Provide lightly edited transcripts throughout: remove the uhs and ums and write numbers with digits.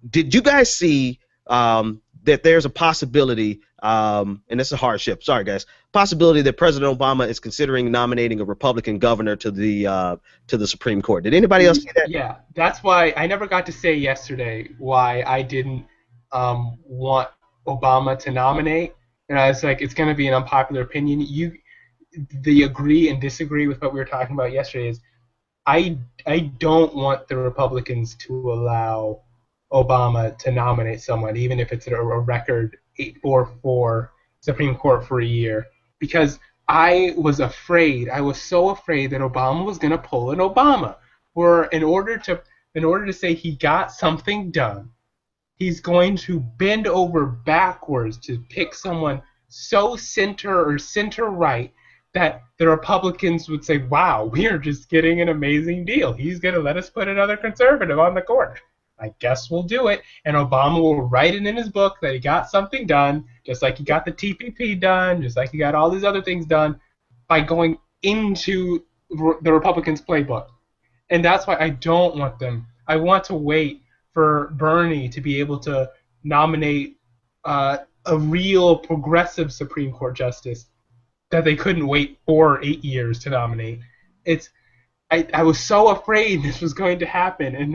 did you guys see that there's a possibility, and it's a hardship, sorry guys, possibility that President Obama is considering nominating a Republican governor to the Supreme Court? Did anybody else see that? Yeah, that's why I never got to say yesterday why I didn't want Obama to nominate. And I was like, it's going to be an unpopular opinion. The agree and disagree with what we were talking about yesterday is I don't want the Republicans to allow Obama to nominate someone, even if it's a record 8-4 Supreme Court for a year, because I was so afraid that Obama was going to pull an Obama, where in order to say he got something done, he's going to bend over backwards to pick someone so center or center right that the Republicans would say, wow, we are just getting an amazing deal. He's going to let us put another conservative on the court. I guess we'll do it. And Obama will write it in his book that he got something done, just like he got the TPP done, just like he got all these other things done by going into the Republicans' playbook. And that's why I don't want them. I want to wait for Bernie to be able to nominate a real progressive Supreme Court justice that they couldn't wait 4 or 8 years to nominate. I was so afraid this was going to happen, and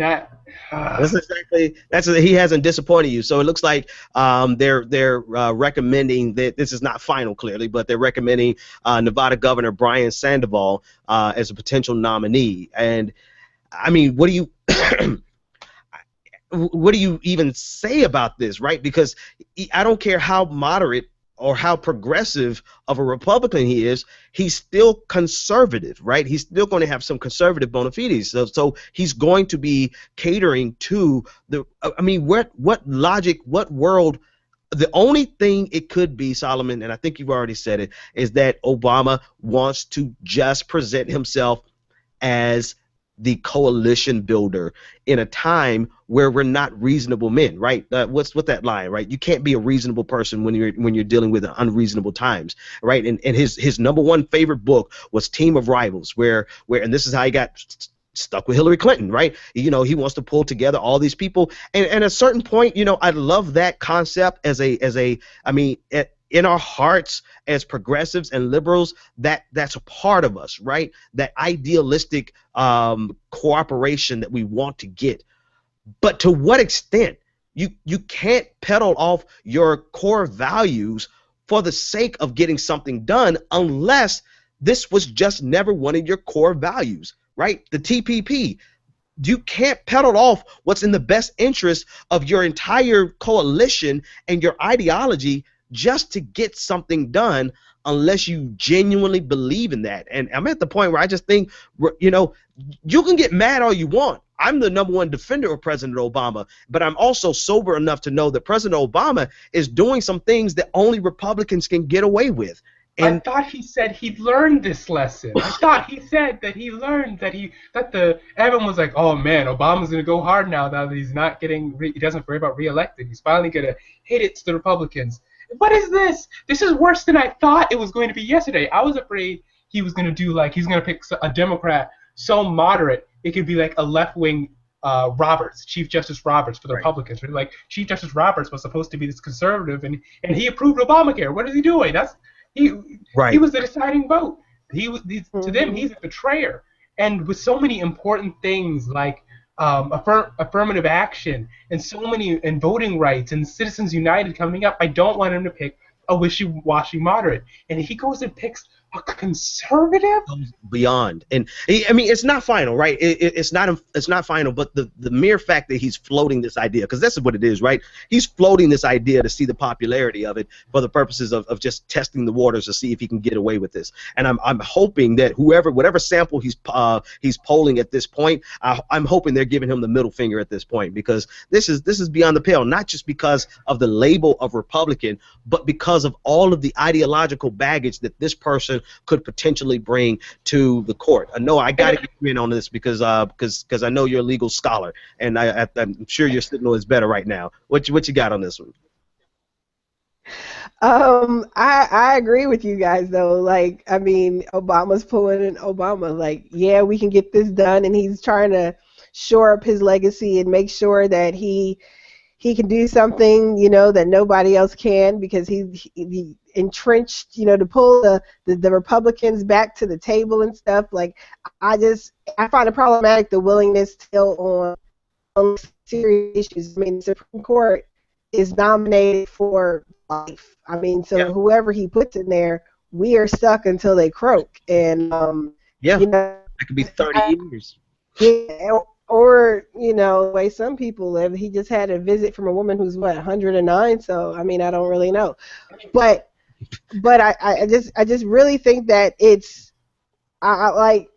he hasn't disappointed you. So it looks like they're recommending that this is not final clearly, but they're recommending Nevada Governor Brian Sandoval as a potential nominee. And I mean, what do you what do you even say about this, right? Because I don't care how moderate or how progressive of a Republican he is, he's still conservative, right? He's still going to have some conservative bona fides. So he's going to be catering to the, I mean, what logic, what world, the only thing it could be, Solomon, and I think you've already said it, is that Obama wants to just present himself as the coalition builder in a time where we're not reasonable men, right? What's that line, right? You can't be a reasonable person when you're dealing with unreasonable times, right? And his number one favorite book was Team of Rivals, where and this is how he got stuck with Hillary Clinton, right? You know, he wants to pull together all these people, and at a certain point, you know, I love that concept I mean, in our hearts as progressives and liberals, that's a part of us, right? That idealistic cooperation that we want to get. But to what extent? You can't peddle off your core values for the sake of getting something done unless this was just never one of your core values, right? The TPP. You can't peddle off what's in the best interest of your entire coalition and your ideology just to get something done unless you genuinely believe in that. And I'm at the point where I just think, you know, you can get mad all you want. I'm the number one defender of President Obama, but I'm also sober enough to know that President Obama is doing some things that only Republicans can get away with. And I thought he said he'd learned this lesson. I thought he said that he learned everyone was like, oh man, Obama's gonna go hard now that he's not getting, he doesn't worry about reelected. He's finally gonna hit it to the Republicans. What is this? This is worse than I thought it was going to be yesterday. I was afraid he was going to do he's going to pick a Democrat so moderate it could be like a left-wing Roberts, Chief Justice Roberts for the Republicans. Like Chief Justice Roberts was supposed to be this conservative, and he approved Obamacare. What is he doing? He was the deciding vote. To them, he's a betrayer. And with so many important things like affirmative action and voting rights and Citizens United coming up, I don't want him to pick a wishy-washy moderate. And he goes and picks a conservative beyond. And I mean, it's not final, right? It's not final, but the mere fact that he's floating this idea, because that's what it is, right? He's floating this idea to see the popularity of it for the purposes of just testing the waters to see if he can get away with this. And I'm hoping that whatever sample he's polling at this point, I'm hoping they're giving him the middle finger at this point, because this is beyond the pale, not just because of the label of Republican, but because of all of the ideological baggage that this person could potentially bring to the court. I know I got to get you in on this because I know you're a legal scholar, and I'm sure your signal is better right now. What you got on this one? I agree with you guys though. Like, I mean, Obama's pulling an Obama. Like, yeah, we can get this done, and he's trying to shore up his legacy and make sure that he he can do something, that nobody else can because he entrenched, to pull the Republicans back to the table and stuff. Like, I find it problematic the willingness to deal on serious issues. I mean, the Supreme Court is nominated for life. I mean, so whoever he puts in there, we are stuck until they croak. And that could be 30 years. Yeah, or the way some people live, he just had a visit from a woman who's 109. So I mean, I don't really know, but I just really think that it's like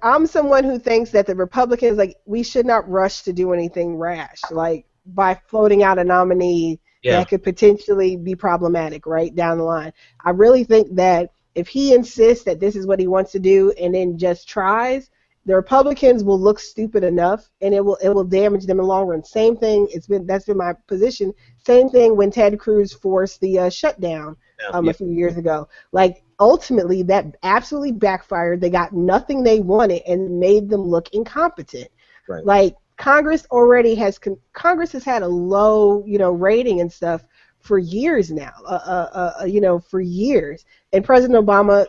I'm someone who thinks that the Republicans, like, we should not rush to do anything rash, like by floating out a nominee that could potentially be problematic right down the line. I really think that if he insists that this is what he wants to do and then just tries, the Republicans will look stupid enough, and it will damage them in the long run. Same thing. That's been my position. Same thing when Ted Cruz forced the shutdown a few years ago. Like, ultimately, that absolutely backfired. They got nothing they wanted and made them look incompetent. Right. Like, Congress has had a low rating and stuff for years now. For years. And President Obama,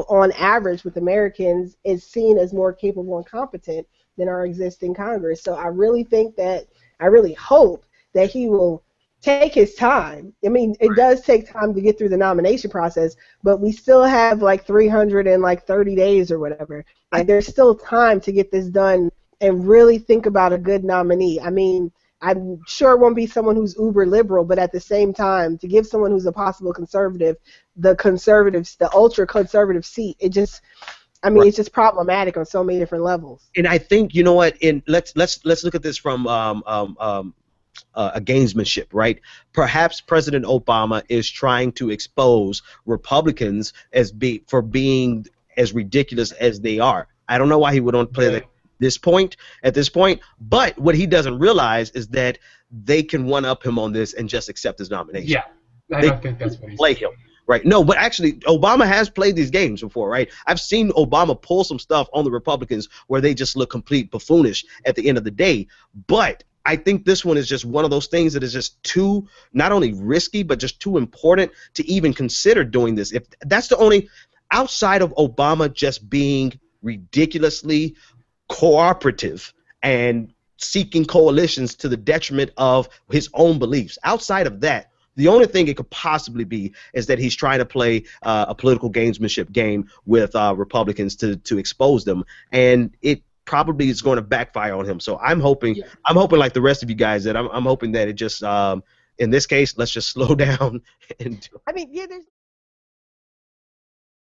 on average with Americans, is seen as more capable and competent than our existing Congress. So I really hope that he will take his time. I mean, it does take time to get through the nomination process, but we still have like 330 days or whatever. Like, there's still time to get this done and really think about a good nominee. I mean, I'm sure it won't be someone who's uber liberal, but at the same time, to give someone who's a possible conservative, the ultra conservative seat, it's just problematic on so many different levels. And I think, you know what? Let's look at this from a gamesmanship, right? Perhaps President Obama is trying to expose Republicans for being as ridiculous as they are. I don't know why he would want to play at this point, but what he doesn't realize is that they can one-up him on this and just accept his nomination. Yeah, I don't think that's what he's play him. Right. No, but actually, Obama has played these games before, right? I've seen Obama pull some stuff on the Republicans where they just look complete buffoonish at the end of the day. But I think this one is just one of those things that is just too, not only risky, but just too important to even consider doing this. If that's the only, outside of Obama just being ridiculously cooperative and seeking coalitions to the detriment of his own beliefs, outside of that, the only thing it could possibly be is that he's trying to play a political gamesmanship game with Republicans to expose them, and it probably is going to backfire on him. So I'm hoping like the rest of you guys that I'm hoping that it just in this case, let's just slow down and do it. I mean, there's